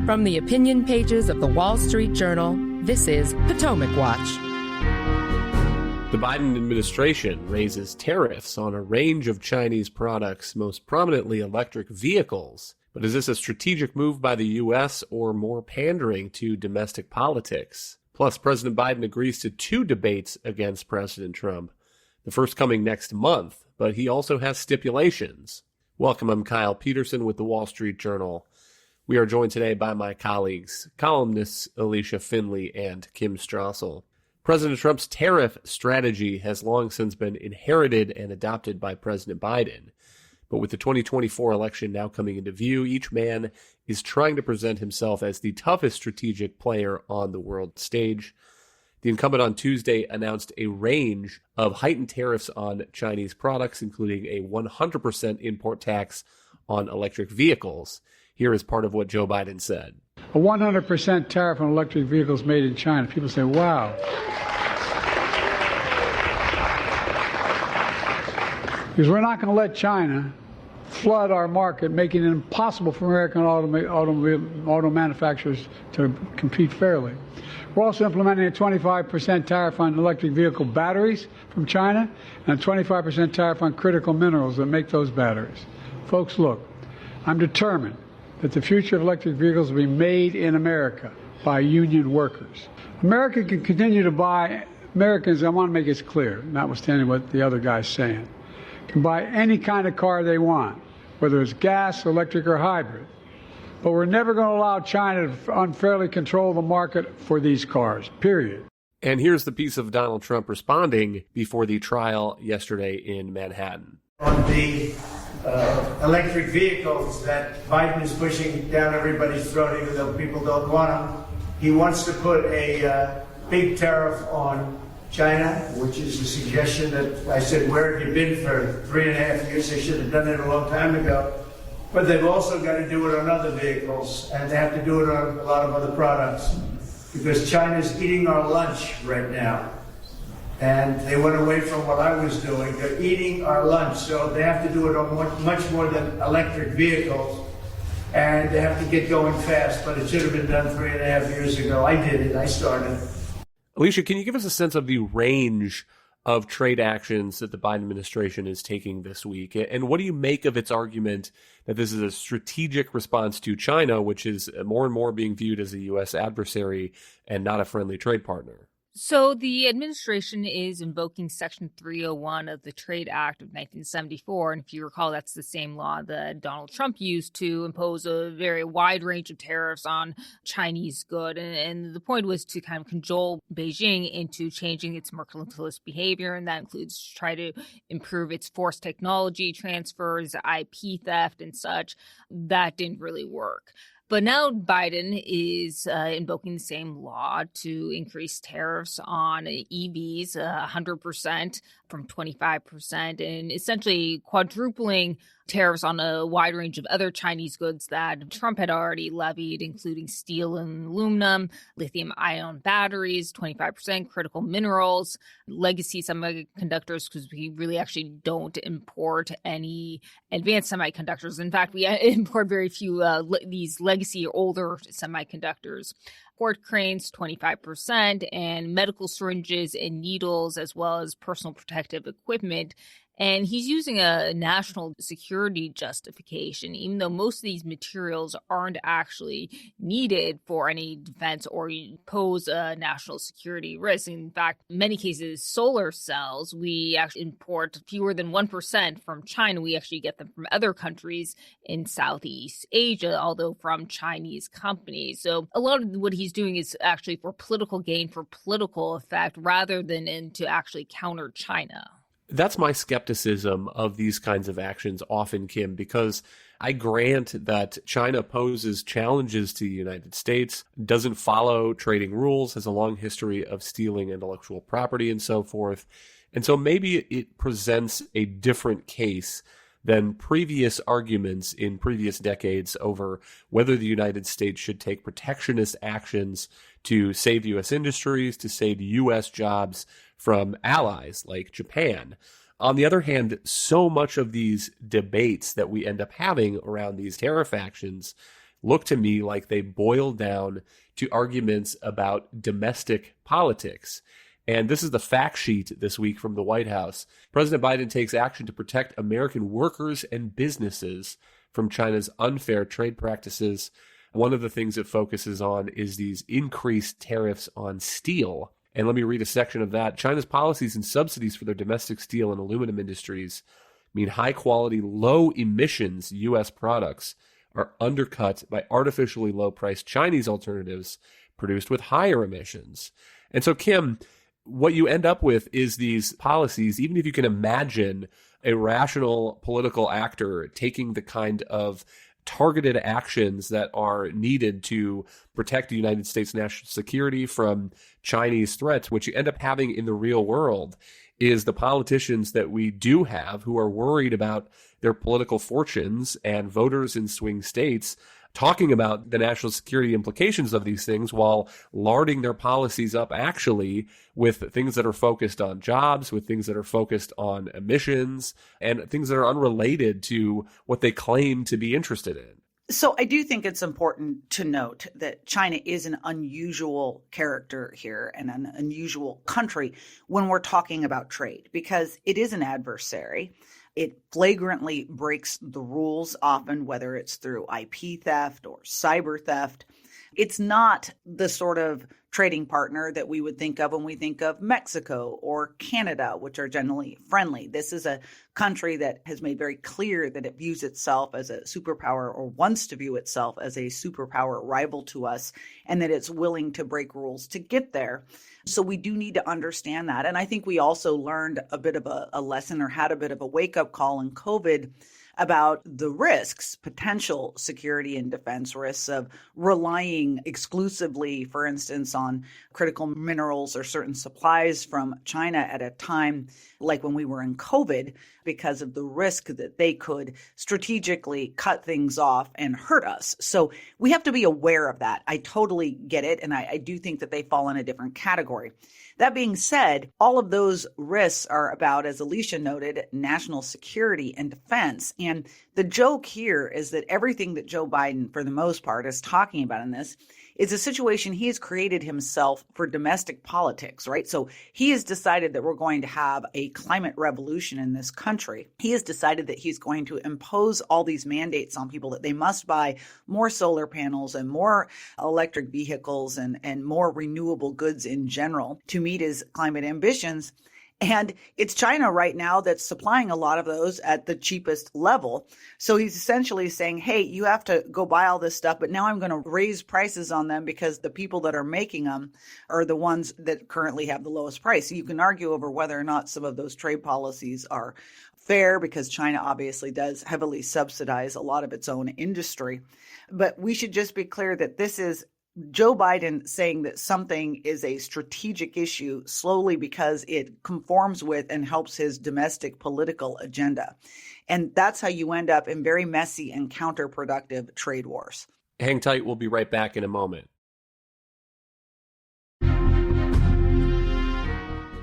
From the opinion pages of the Wall Street Journal, this is Potomac Watch. The Biden administration raises tariffs on a range of Chinese products, most prominently electric vehicles. But is this a strategic move by the U.S. or more pandering to domestic politics? Plus, President Biden agrees to 2 debates against President Trump, the first coming next month, but he also has stipulations. Welcome, I'm Kyle Peterson with the Wall Street Journal. We are joined today by my colleagues, columnists Alicia Finley and Kim Strassel. President Trump's tariff strategy has long since been inherited and adopted by President Biden. But with the 2024 election now coming into view, each man is trying to present himself as the toughest strategic player on the world stage. The incumbent on Tuesday announced a range of heightened tariffs on Chinese products, including a 100% import tax on electric vehicles. Here is part of what Joe Biden said. A 100% tariff on electric vehicles made in China. People say, wow. Because we're not going to let China flood our market, making it impossible for American auto manufacturers to compete fairly. We're also implementing a 25% tariff on electric vehicle batteries from China and a 25% tariff on critical minerals that make those batteries. Folks, look, I'm determined that the future of electric vehicles will be made in America by union workers. America can continue to buy, Americans, I want to make this clear, notwithstanding what the other guy's saying, can buy any kind of car they want, whether it's gas, electric, or hybrid. But we're never going to allow China to unfairly control the market for these cars, period. And here's the piece of Donald Trump responding before the trial yesterday in Manhattan. On the electric vehicles that Biden is pushing down everybody's throat, even though people don't want them, he wants to put a big tariff on China, which is a suggestion that I said, where have you been for 3.5 years? They should have done it a long time ago. But they've also got to do it on other vehicles, and they have to do it on a lot of other products, because China's eating our lunch right now. And they went away from what I was doing. They're eating our lunch, so they have to do it on much more than electric vehicles. And they have to get going fast, but it should have been done 3.5 years ago. I did it. I started. Alicia, can you give us a sense of the range of trade actions that the Biden administration is taking this week? And what do you make of its argument that this is a strategic response to China, which is more and more being viewed as a U.S. adversary and not a friendly trade partner? So the administration is invoking Section 301 of the Trade Act of 1974. And if you recall, that's the same law that Donald Trump used to impose a very wide range of tariffs on Chinese goods. And the point was to kind of cajole Beijing into changing its mercantilist behavior. And that includes try to improve its forced technology transfers, IP theft and such. That didn't really work. But now Biden is invoking the same law to increase tariffs on EVs 100% from 25% and essentially quadrupling tariffs on a wide range of other Chinese goods that Trump had already levied, including steel and aluminum, lithium-ion batteries, 25%, critical minerals, legacy semiconductors, because we really actually don't import any advanced semiconductors. In fact, we import very few these legacy or older semiconductors. Port cranes, 25%, and medical syringes and needles, as well as personal protective equipment. And he's using a national security justification, even though most of these materials aren't actually needed for any defense or pose a national security risk. In fact, in many cases, solar cells, we actually import fewer than 1% from China. We actually get them from other countries in Southeast Asia, although from Chinese companies. So a lot of what he's doing is actually for political gain, for political effect, rather than to actually counter China. That's my skepticism of these kinds of actions often, Kim, because I grant that China poses challenges to the United States, doesn't follow trading rules, has a long history of stealing intellectual property and so forth. And so maybe it presents a different case than previous arguments in previous decades over whether the United States should take protectionist actions to save U.S. industries, to save U.S. jobs from allies like Japan. On the other hand, so much of these debates that we end up having around these tariff actions look to me like they boil down to arguments about domestic politics. And this is the fact sheet this week from the White House. President Biden takes action to protect American workers and businesses from China's unfair trade practices. One of the things it focuses on is these increased tariffs on steel. And let me read a section of that. China's policies and subsidies for their domestic steel and aluminum industries mean high-quality, low-emissions U.S. products are undercut by artificially low-priced Chinese alternatives produced with higher emissions. And so, Kim, what you end up with is these policies, even if you can imagine a rational political actor taking the kind of targeted actions that are needed to protect the United States national security from Chinese threats, what you end up having in the real world is the politicians that we do have who are worried about their political fortunes and voters in swing states talking about the national security implications of these things while larding their policies up actually with things that are focused on jobs, with things that are focused on emissions, and things that are unrelated to what they claim to be interested in. So I do think it's important to note that China is an unusual character here and an unusual country when we're talking about trade, because it is an adversary. It flagrantly breaks the rules often, whether it's through IP theft or cyber theft. It's not the sort of trading partner that we would think of when we think of Mexico or Canada, which are generally friendly. This is a country that has made very clear that it views itself as a superpower or wants to view itself as a superpower rival to us, and that it's willing to break rules to get there. So we do need to understand that. And I think we also learned a bit of a lesson or had a bit of a wake-up call in COVID about the risks, potential security and defense risks of relying exclusively, for instance, on critical minerals or certain supplies from China at a time like when we were in COVID, because of the risk that they could strategically cut things off and hurt us. So we have to be aware of that. I totally get it. And I do think that they fall in a different category. That being said, all of those risks are about, as Alicia noted, national security and defense. And the joke here is that everything that Joe Biden, for the most part, is talking about in this is a situation he has created himself for domestic politics, right? So he has decided that we're going to have a climate revolution in this country. He has decided that he's going to impose all these mandates on people that they must buy more solar panels and more electric vehicles and more renewable goods in general to meet his climate ambitions. And it's China right now that's supplying a lot of those at the cheapest level. So he's essentially saying, hey, you have to go buy all this stuff, but now I'm going to raise prices on them because the people that are making them are the ones that currently have the lowest price. So you can argue over whether or not some of those trade policies are fair, because China obviously does heavily subsidize a lot of its own industry. But we should just be clear that this is Joe Biden saying that something is a strategic issue slowly because it conforms with and helps his domestic political agenda. And that's how you end up in very messy and counterproductive trade wars. Hang tight. We'll be right back in a moment.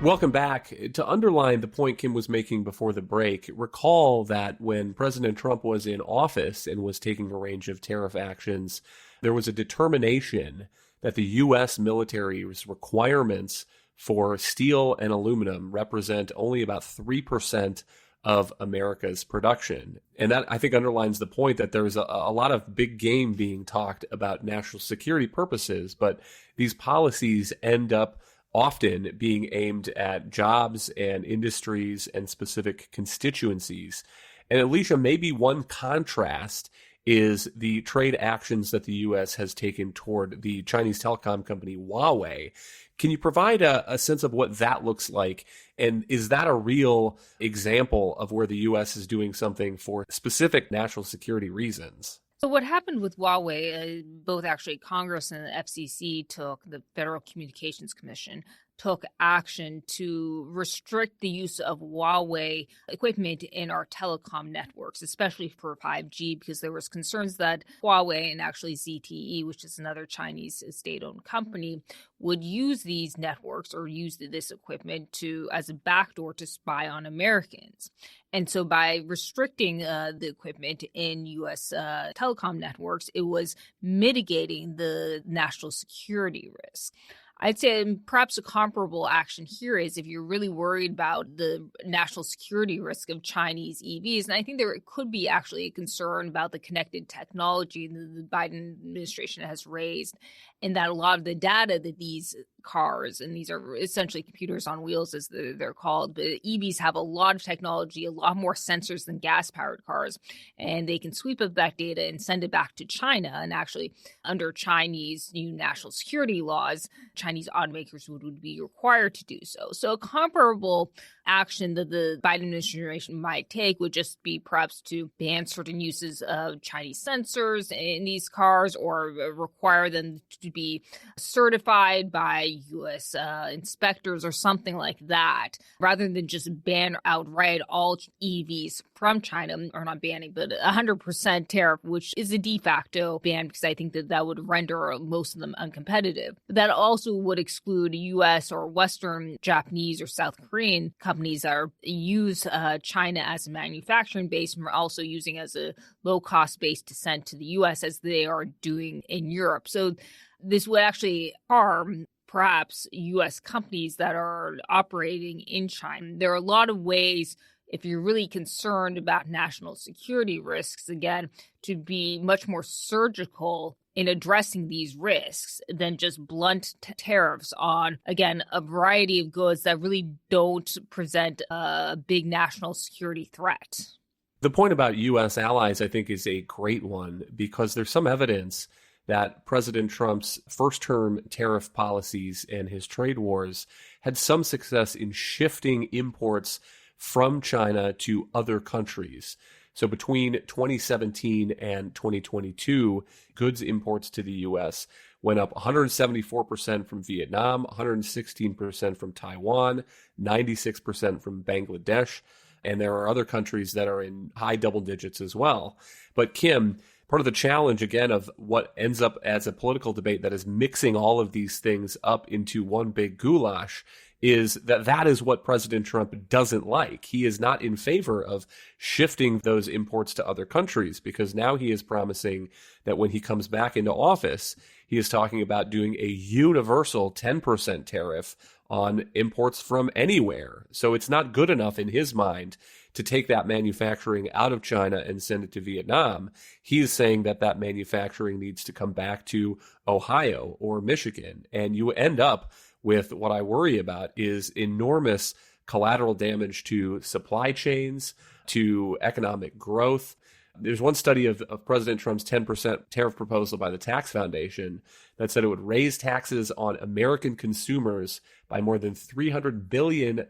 Welcome back. To underline the point Kim was making before the break, recall that when President Trump was in office and was taking a range of tariff actions, there was a determination that the U.S. military's requirements for steel and aluminum represent only about 3% of America's production. And that, I think, underlines the point that there's a lot of big game being talked about national security purposes, but these policies end up often being aimed at jobs and industries and specific constituencies. And Alicia, maybe one contrast is the trade actions that the U.S. has taken toward the Chinese telecom company Huawei. Can you provide a sense of what that looks like? And is that a real example of where the U.S. is doing something for specific national security reasons? So what happened with Huawei, both actually Congress and the FCC took, the Federal Communications Commission, took action to restrict the use of Huawei equipment in our telecom networks, especially for 5G, because there was concerns that Huawei and actually ZTE, which is another Chinese state-owned company, would use these networks or use this equipment as a backdoor to spy on Americans. And so by restricting the equipment in U.S. Telecom networks, it was mitigating the national security risk. I'd say perhaps a comparable action here is if you're really worried about the national security risk of Chinese EVs. And I think there could be actually a concern about the connected technology that the Biden administration has raised, and that a lot of the data that these cars, and these are essentially computers on wheels as they're called, but EVs have a lot of technology, a lot more sensors than gas-powered cars, and they can sweep up that data and send it back to China. And actually, under Chinese new national security laws, Chinese automakers would be required to do so. So a comparable action that the Biden administration might take would just be perhaps to ban certain uses of Chinese sensors in these cars, or require them to be certified by U.S. Inspectors or something like that, rather than just ban outright all EVs from China, or not banning, but 100% tariff, which is a de facto ban, because I think that would render most of them uncompetitive. But that also would exclude U.S. or Western, Japanese, or South Korean companies that use China as a manufacturing base, and are also using as a low-cost base to send to the U.S. as they are doing in Europe. So this would actually harm perhaps U.S. companies that are operating in China. There are a lot of ways, if you're really concerned about national security risks, again, to be much more surgical in addressing these risks than just blunt tariffs on, again, a variety of goods that really don't present a big national security threat. The point about U.S. allies, I think, is a great one, because there's some evidence that President Trump's first-term tariff policies and his trade wars had some success in shifting imports from China to other countries. So between 2017 and 2022, goods imports to the U.S. went up 174% from Vietnam, 116% from Taiwan, 96% from Bangladesh, and there are other countries that are in high double digits as well. But Kim, part of the challenge, again, of what ends up as a political debate that is mixing all of these things up into one big goulash is that is what President Trump doesn't like. He is not in favor of shifting those imports to other countries, because now he is promising that when he comes back into office, he is talking about doing a universal 10% tariff on imports from anywhere. So it's not good enough in his mind to take that manufacturing out of China and send it to Vietnam. He is saying that manufacturing needs to come back to Ohio or Michigan. And you end up with what I worry about is enormous collateral damage to supply chains, to economic growth. There's one study of President Trump's 10% tariff proposal by the Tax Foundation that said it would raise taxes on American consumers by more than $300 billion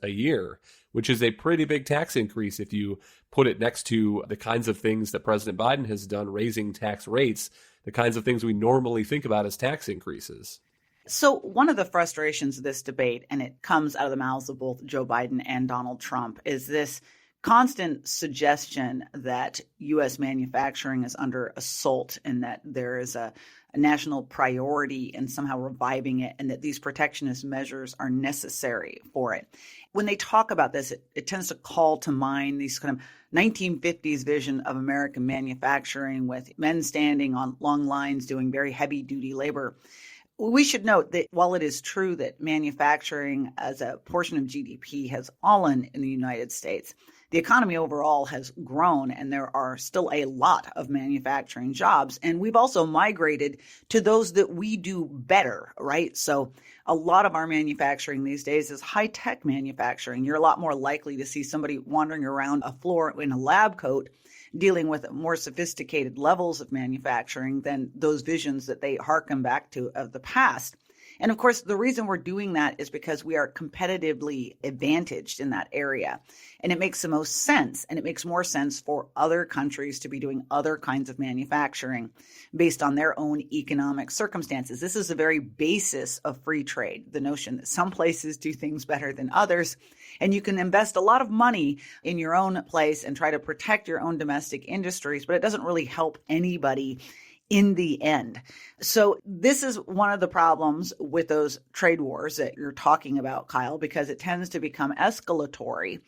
a year, which is a pretty big tax increase if you put it next to the kinds of things that President Biden has done, raising tax rates, the kinds of things we normally think about as tax increases. So one of the frustrations of this debate, and it comes out of the mouths of both Joe Biden and Donald Trump, is this constant suggestion that U.S. manufacturing is under assault, and that there is a national priority in somehow reviving it, and that these protectionist measures are necessary for it. When they talk about this, it tends to call to mind these kind of 1950s vision of American manufacturing, with men standing on long lines doing very heavy-duty labor. We should note that while it is true that manufacturing as a portion of GDP has fallen in the United States, the economy overall has grown, and there are still a lot of manufacturing jobs. And we've also migrated to those that we do better, right? So a lot of our manufacturing these days is high-tech manufacturing. You're a lot more likely to see somebody wandering around a floor in a lab coat dealing with more sophisticated levels of manufacturing than those visions that they harken back to of the past. And of course, the reason we're doing that is because we are competitively advantaged in that area. And it makes the most sense. And it makes more sense for other countries to be doing other kinds of manufacturing based on their own economic circumstances. This is the very basis of free trade, the notion that some places do things better than others. And you can invest a lot of money in your own place and try to protect your own domestic industries, but it doesn't really help anybody in the end. So this is one of the problems with those trade wars that you're talking about, Kyle, because it tends to become escalatory.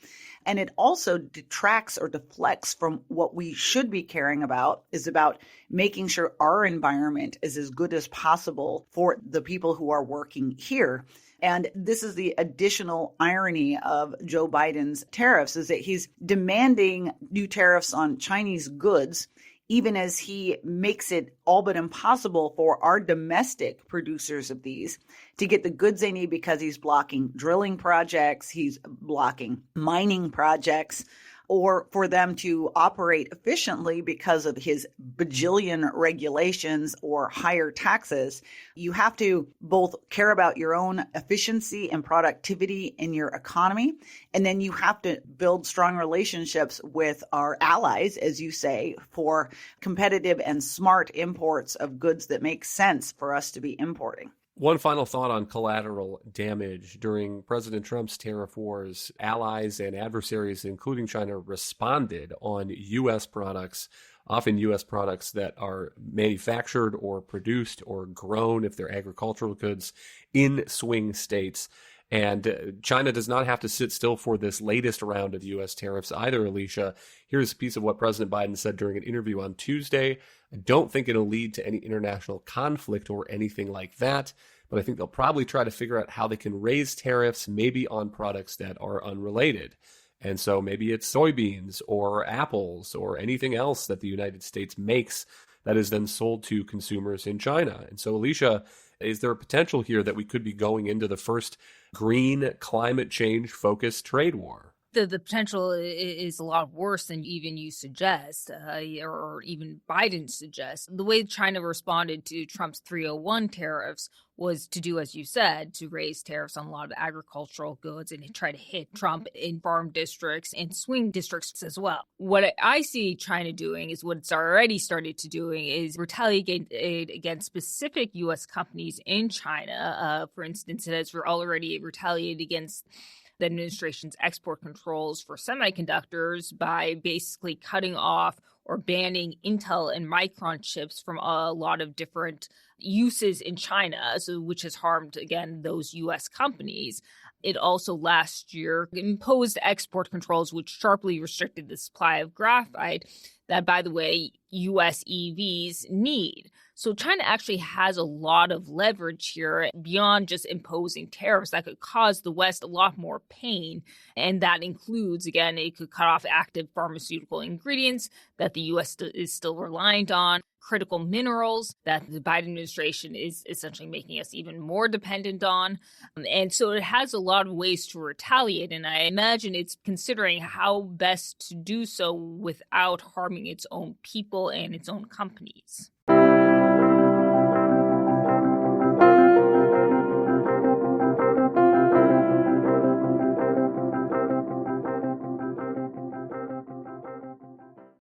And it also detracts or deflects from what we should be caring about, is about making sure our environment is as good as possible for the people who are working here. And this is the additional irony of Joe Biden's tariffs, is that he's demanding new tariffs on Chinese goods, even as he makes it all but impossible for our domestic producers of these to get the goods they need, because he's blocking drilling projects, he's blocking mining projects, or for them to operate efficiently because of his bajillion regulations or higher taxes. You have to both care about your own efficiency and productivity in your economy, and then you have to build strong relationships with our allies, as you say, for competitive and smart imports of goods that make sense for us to be importing. One final thought on collateral damage. During President Trump's tariff wars, allies and adversaries, including China, responded on U.S. products, often U.S. products that are manufactured or produced or grown, if they're agricultural goods, in swing states. And China does not have to sit still for this latest round of U.S. tariffs either, Alicia. Here's a piece of what President Biden said during an interview on Tuesday. I don't think it'll lead to any international conflict or anything like that, but I think they'll probably try to figure out how they can raise tariffs, maybe on products that are unrelated. And so maybe it's soybeans or apples or anything else that the United States makes that is then sold to consumers in China. And so, Alicia, is there a potential here that we could be going into the first green climate change focused trade war? The potential is a lot worse than even you suggest, or even Biden suggests. The way China responded to Trump's 301 tariffs was to do, as you said, to raise tariffs on a lot of agricultural goods and try to hit Trump in farm districts and swing districts as well. What I see China doing is what it's already started to doing is retaliate against specific U.S. companies in China. For instance, it has already retaliated against the administration's export controls for semiconductors by basically cutting off or banning Intel and Micron chips from a lot of different uses in China, which has harmed, again, those U.S. companies. It also last year imposed export controls, which sharply restricted the supply of graphite that, by the way, U.S. EVs need. So China actually has a lot of leverage here beyond just imposing tariffs that could cause the West a lot more pain. And that includes, again, it could cut off active pharmaceutical ingredients that the U.S. is still reliant on, critical minerals that the Biden administration is essentially making us even more dependent on. And so it has a lot of ways to retaliate. And I imagine it's considering how best to do so without harming its own people and its own companies.